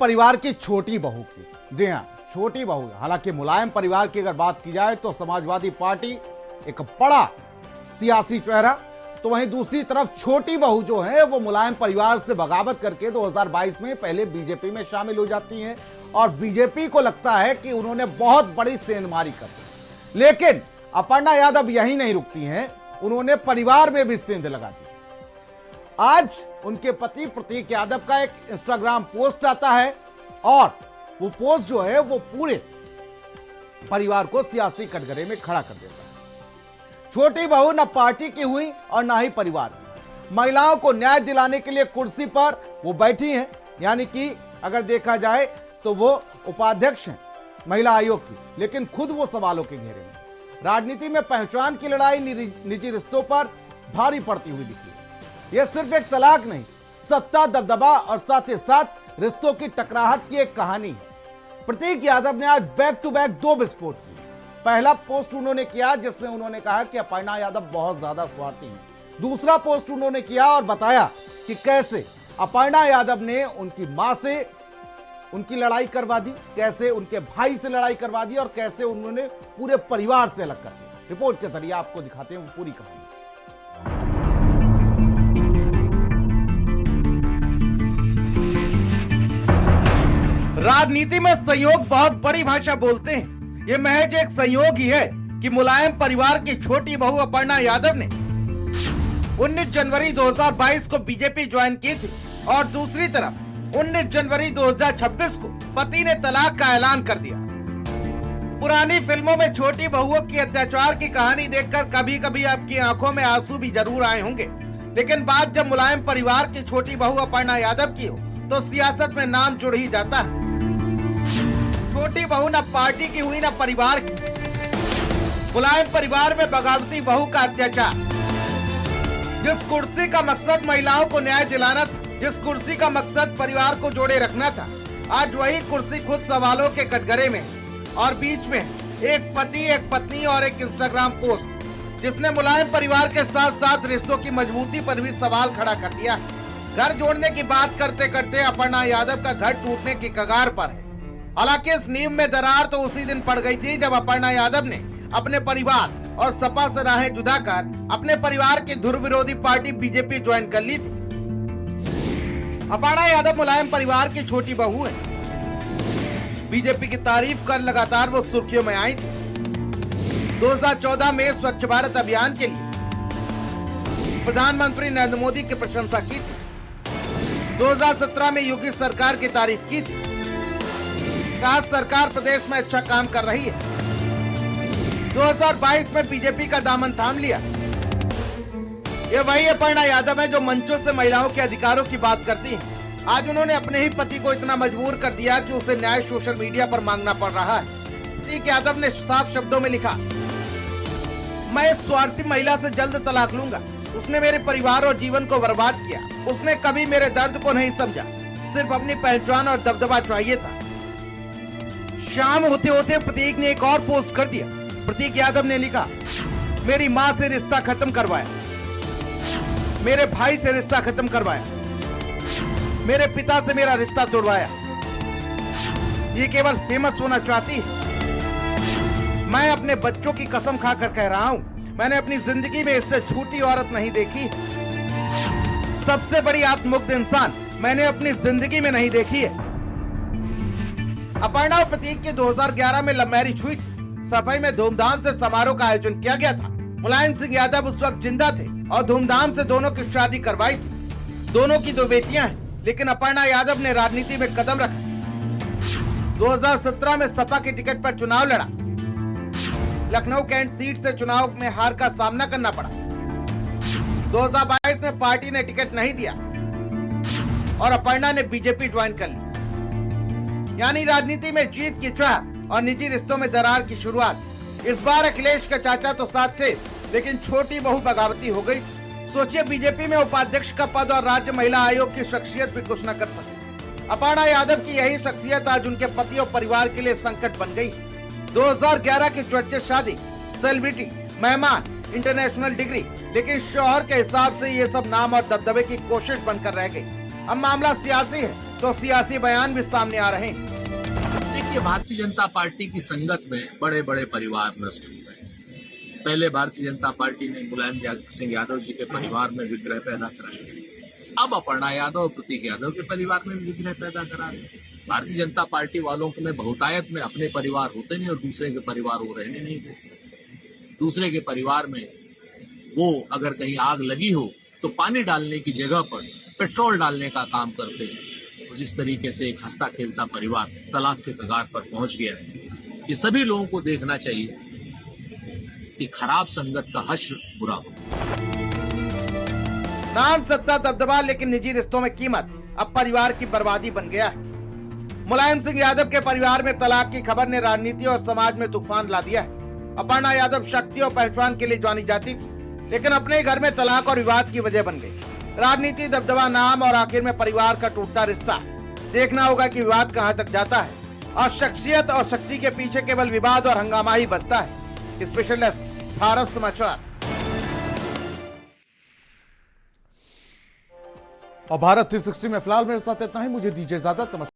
परिवार की छोटी बहू की। जी हाँ, छोटी बहू। हालांकि मुलायम परिवार की अगर बात की जाए तो समाजवादी पार्टी एक बड़ा सियासी चेहरा, तो वहीं दूसरी तरफ छोटी बहू जो है वो मुलायम परिवार से बगावत करके 2022 में पहले बीजेपी में शामिल हो जाती हैं और बीजेपी को लगता है कि उन्होंने बहुत बड़ी सेंधमारी कर दी। लेकिन अपर्णा यादव यही नहीं रुकती हैं, उन्होंने परिवार में भी सेंध लगा दी। आज उनके पति प्रतीक यादव का एक इंस्टाग्राम पोस्ट आता है और वो पोस्ट जो है वो पूरे परिवार को सियासी कटघरे में खड़ा कर देता है। छोटी बहू न पार्टी की हुई और ना ही परिवार की। महिलाओं को न्याय दिलाने के लिए कुर्सी पर वो बैठी हैं, यानी कि अगर देखा जाए तो वो उपाध्यक्ष हैं महिला आयोग की, लेकिन खुद वो सवालों के घेरे में। राजनीति में पहचान की लड़ाई निजी रिश्तों पर भारी पड़ती हुई दिखी। यह सिर्फ एक तलाक नहीं, सत्ता, दबदबा और साथ ही साथ रिश्तों की टकराहट की एक कहानी है। प्रतीक यादव ने आज बैक टू बैक 2 विस्फोट किए। पहला पोस्ट उन्होंने किया जिसमें उन्होंने कहा कि अपर्णा यादव बहुत ज्यादा स्वार्थी है। दूसरा पोस्ट उन्होंने किया और बताया कि कैसे अपर्णा यादव ने उनकी मां से उनकी लड़ाई करवा दी, कैसे उनके भाई से लड़ाई करवा दी और कैसे उन्होंने पूरे परिवार से अलग कर दिया। रिपोर्ट के जरिए आपको दिखाते हैं वो पूरी कहानी। राजनीति में संयोग बहुत बड़ी भाषा बोलते हैं। ये महज एक संयोग ही है कि मुलायम परिवार की छोटी बहू अपर्णा यादव ने 19 जनवरी 2022 को बीजेपी ज्वाइन की थी और दूसरी तरफ 19 जनवरी 2026 को पति ने तलाक का ऐलान कर दिया। पुरानी फिल्मों में छोटी बहुओं की अत्याचार की कहानी देखकर कभी कभी आपकी आंखों में आंसू भी जरूर आए होंगे, लेकिन बात जब मुलायम परिवार की छोटी बहू अपर्णा यादव की हो तो सियासत में नाम जुड़ ही जाता है। छोटी बहू न पार्टी की हुई न परिवार की। मुलायम परिवार में बगावती बहू का अत्याचार। जिस कुर्सी का मकसद महिलाओं को न्याय दिलाना था, जिस कुर्सी का मकसद परिवार को जोड़े रखना था, आज वही कुर्सी खुद सवालों के कटघरे में और बीच में एक पति, एक पत्नी और एक इंस्टाग्राम पोस्ट जिसने मुलायम परिवार के साथ साथ रिश्तों की मजबूती पर भी सवाल खड़ा कर दिया। घर जोड़ने की बात करते करते अपर्णा यादव का घर टूटने की कगार पर है। हालांकि इस नींव में दरार तो उसी दिन पड़ गई थी जब अपर्णा यादव ने अपने परिवार और सपा से राहें जुदा कर अपने परिवार की धुर विरोधी पार्टी बीजेपी ज्वाइन कर ली थी। अपर्णा यादव मुलायम परिवार की छोटी बहू है। बीजेपी की तारीफ कर लगातार वो सुर्खियों में आई थी। 2014 में स्वच्छ भारत अभियान के लिए प्रधानमंत्री नरेंद्र मोदी की प्रशंसा की थी। 2017 में योगी सरकार की तारीफ की थी। कहा सरकार प्रदेश में अच्छा काम कर रही है। 2022 में बीजेपी का दामन थाम लिया। ये वही अपर्णा यादव है जो मंचों से महिलाओं के अधिकारों की बात करती हैं। आज उन्होंने अपने ही पति को इतना मजबूर कर दिया कि उसे न्याय सोशल मीडिया पर मांगना पड़ रहा है। प्रतीक यादव ने साफ शब्दों में लिखा, मैं इस स्वार्थी महिला से जल्द तलाक लूंगा। उसने मेरे परिवार और जीवन को बर्बाद किया। उसने कभी मेरे दर्द को नहीं समझा, सिर्फ अपनी पहचान और दबदबा चाहिए था। शाम होते होते प्रतीक ने एक और पोस्ट कर दिया। प्रतीक यादव ने लिखा, मेरी मां से रिश्ता खत्म करवाया, मेरे भाई से रिश्ता खत्म करवाया, मेरे पिता से मेरा रिश्ता तोड़वाया। ये केवल फेमस होना चाहती है। मैं अपने बच्चों की कसम खाकर कह रहा हूं, मैंने अपनी जिंदगी में इससे झूठी औरत नहीं देखी। सबसे बड़ी आत्ममुग्ध इंसान मैंने अपनी जिंदगी में नहीं देखी है। अपर्णा और प्रतीक के 2011 में लव मैरिज हुई थी। सफाई में धूमधाम से समारोह का आयोजन किया गया था। मुलायम सिंह यादव उस वक्त जिंदा थे और धूमधाम से दोनों की शादी करवाई थी। दोनों की 2 बेटियां हैं, लेकिन अपर्णा यादव ने राजनीति में कदम रखा। 2017 में सपा के टिकट पर चुनाव लड़ा। लखनऊ कैंट सीट से चुनाव में हार का सामना करना पड़ा। 2022 में पार्टी ने टिकट नहीं दिया और अपर्णा ने बीजेपी ज्वाइन कर ली। यानी राजनीति में जीत की चाह और निजी रिश्तों में दरार की शुरुआत। इस बार अखिलेश के चाचा तो साथ थे, लेकिन छोटी बहू बगावती हो गई। सोचिए, बीजेपी में उपाध्यक्ष का पद और राज्य महिला आयोग की शख्सियत भी कुछ न कर सके। अपर्णा यादव की यही शख्सियत आज उनके पति और परिवार के लिए संकट बन गई। 2011 की चर्चित शादी, सेलिब्रिटी, मेहमान, इंटरनेशनल डिग्री, लेकिन शौहर के हिसाब से ये सब नाम और दबदबे की कोशिश बनकर रह गई। अब मामला सियासी है। तो सियासी बयान भी सामने आ रहे हैं। देखिए, भारतीय जनता पार्टी की संगत में बड़े बड़े परिवार नष्ट हुए हैं। पहले भारतीय जनता पार्टी ने मुलायम सिंह यादव जी के परिवार में विग्रह पैदा करा दिया। अब अपर्णा यादव और प्रतीक यादव के परिवार में विग्रह पैदा करा दिया। भारतीय जनता पार्टी वालों में बहुतायत में अपने परिवार होते नहीं और दूसरे के परिवार वो रहने नहीं देते। दूसरे के परिवार में वो अगर कहीं आग लगी हो तो पानी डालने की जगह पर पेट्रोल डालने का काम करते हैं। जिस तरीके से एक हंसता खेलता परिवार तलाक के कगार पर पहुंच गया है, ये सभी लोगों को देखना चाहिए कि खराब संगत का हश्र बुरा हो। नाम सत्ता दबदबा लेकिन निजी रिश्तों में कीमत अब परिवार की बर्बादी बन गया है। मुलायम सिंह यादव के परिवार में तलाक की खबर ने राजनीति और समाज में तूफान ला दिया है। अपर्णा यादव शक्ति और पहचान के लिए जानी जाती थी, लेकिन अपने घर में तलाक और विवाद की वजह बन गई। राजनीति, दबदबा, नाम और आखिर में परिवार का टूटता रिश्ता। देखना होगा कि विवाद कहां तक जाता है और शख्सियत और शक्ति के पीछे केवल विवाद और हंगामा ही बचता है। स्पेशल डेस्क, भारत समाचार। और भारत 360 में फिलहाल मेरे साथ इतना ही। मुझे दीजिए इजाजत। नमस्कार।